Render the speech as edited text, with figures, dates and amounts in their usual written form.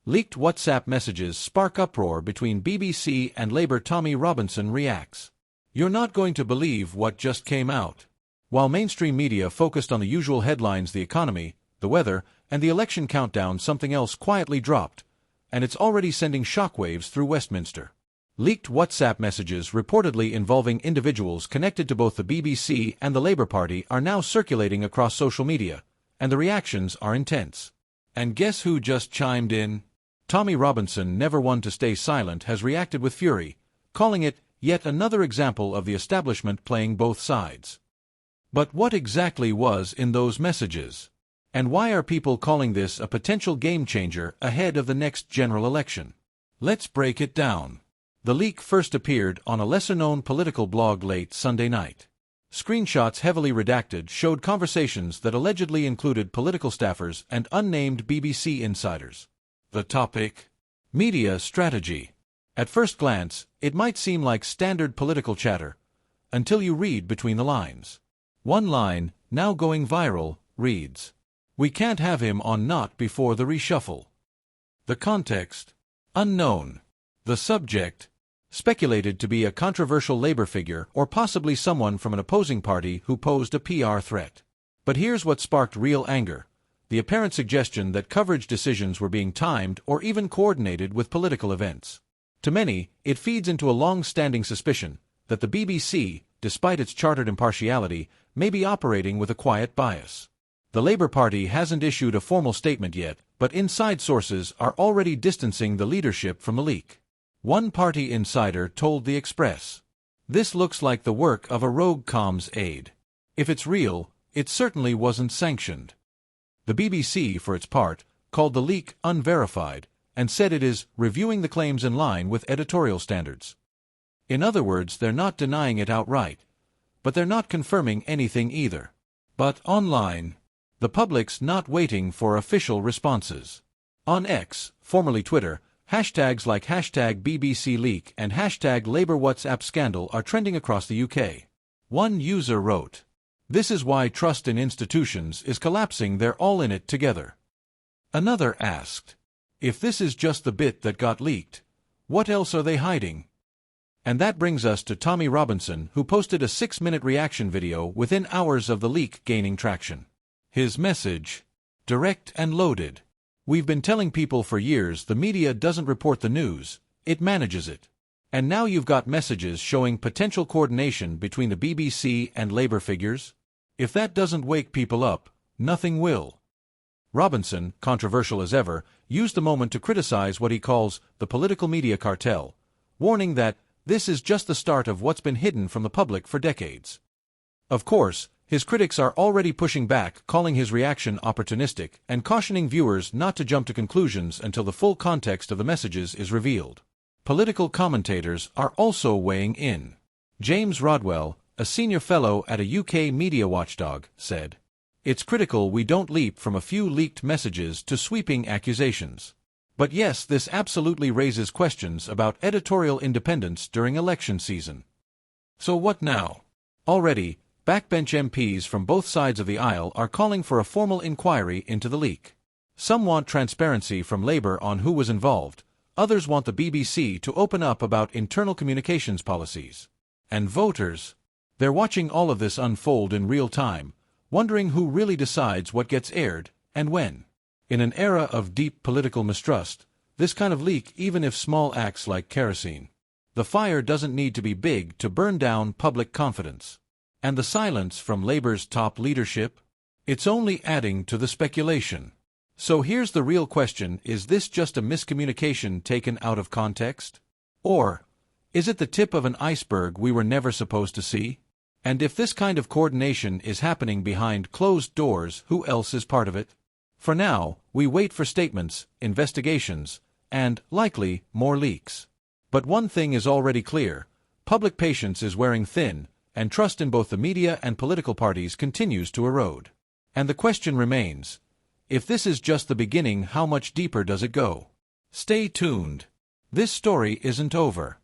Leaked WhatsApp messages spark uproar between BBC and Labour. Tommy Robinson reacts. You're not going to believe what just came out. While mainstream media focused on the usual headlines, the economy, the weather, and the election countdown, something else quietly dropped, and it's already sending shockwaves through Westminster. Leaked WhatsApp messages reportedly involving individuals connected to both the BBC and the Labour Party are now circulating across social media, and the reactions are intense. And guess who just chimed in? Tommy Robinson, never one to stay silent, has reacted with fury, calling it yet another example of the establishment playing both sides. But what exactly was in those messages? And why are people calling this a potential game-changer ahead of the next general election? Let's break it down. The leak first appeared on a lesser-known political blog late Sunday night. Screenshots heavily redacted showed conversations that allegedly included political staffers and unnamed BBC insiders. The topic? Media strategy. At first glance, it might seem like standard political chatter, until you read between the lines. One line, now going viral, reads, "We can't have him on not before the reshuffle." The context? Unknown. The subject? Speculated to be a controversial Labour figure or possibly someone from an opposing party who posed a PR threat. But here's what sparked real anger: the apparent suggestion that coverage decisions were being timed or even coordinated with political events. To many, it feeds into a long-standing suspicion that the BBC, despite its chartered impartiality, may be operating with a quiet bias. The Labour Party hasn't issued a formal statement yet, but inside sources are already distancing the leadership from the leak. One party insider told The Express, "This looks like the work of a rogue comms aide. If it's real, it certainly wasn't sanctioned." The BBC, for its part, called the leak unverified and said it is reviewing the claims in line with editorial standards. In other words, they're not denying it outright, but they're not confirming anything either. But online, the public's not waiting for official responses. On X, formerly Twitter, hashtags like #BBCLeak and #Labour WhatsApp scandal are trending across the UK. One user wrote, "This is why trust in institutions is collapsing, they're all in it together." Another asked, "If this is just the bit that got leaked, what else are they hiding?" And that brings us to Tommy Robinson, who posted a 6-minute reaction video within hours of the leak gaining traction. His message? Direct and loaded. "We've been telling people for years the media doesn't report the news, it manages it. And now you've got messages showing potential coordination between the BBC and Labour figures? If that doesn't wake people up, nothing will." Robinson, controversial as ever, used the moment to criticize what he calls the political media cartel, warning that this is just the start of what's been hidden from the public for decades. Of course, his critics are already pushing back, calling his reaction opportunistic and cautioning viewers not to jump to conclusions until the full context of the messages is revealed. Political commentators are also weighing in. James Rodwell, a senior fellow at a UK media watchdog, said, "It's critical we don't leap from a few leaked messages to sweeping accusations. But yes, this absolutely raises questions about editorial independence during election season." So what now? Already, backbench MPs from both sides of the aisle are calling for a formal inquiry into the leak. Some want transparency from Labour on who was involved, others want the BBC to open up about internal communications policies. And voters? They're watching all of this unfold in real time, wondering who really decides what gets aired and when. In an era of deep political mistrust, this kind of leak, even if small, acts like kerosene. The fire doesn't need to be big to burn down public confidence. And the silence from Labour's top leadership? It's only adding to the speculation. So here's the real question: is this just a miscommunication taken out of context? Or is it the tip of an iceberg we were never supposed to see? And if this kind of coordination is happening behind closed doors, who else is part of it? For now, we wait for statements, investigations, and, likely, more leaks. But one thing is already clear: public patience is wearing thin, and trust in both the media and political parties continues to erode. And the question remains, if this is just the beginning, how much deeper does it go? Stay tuned. This story isn't over.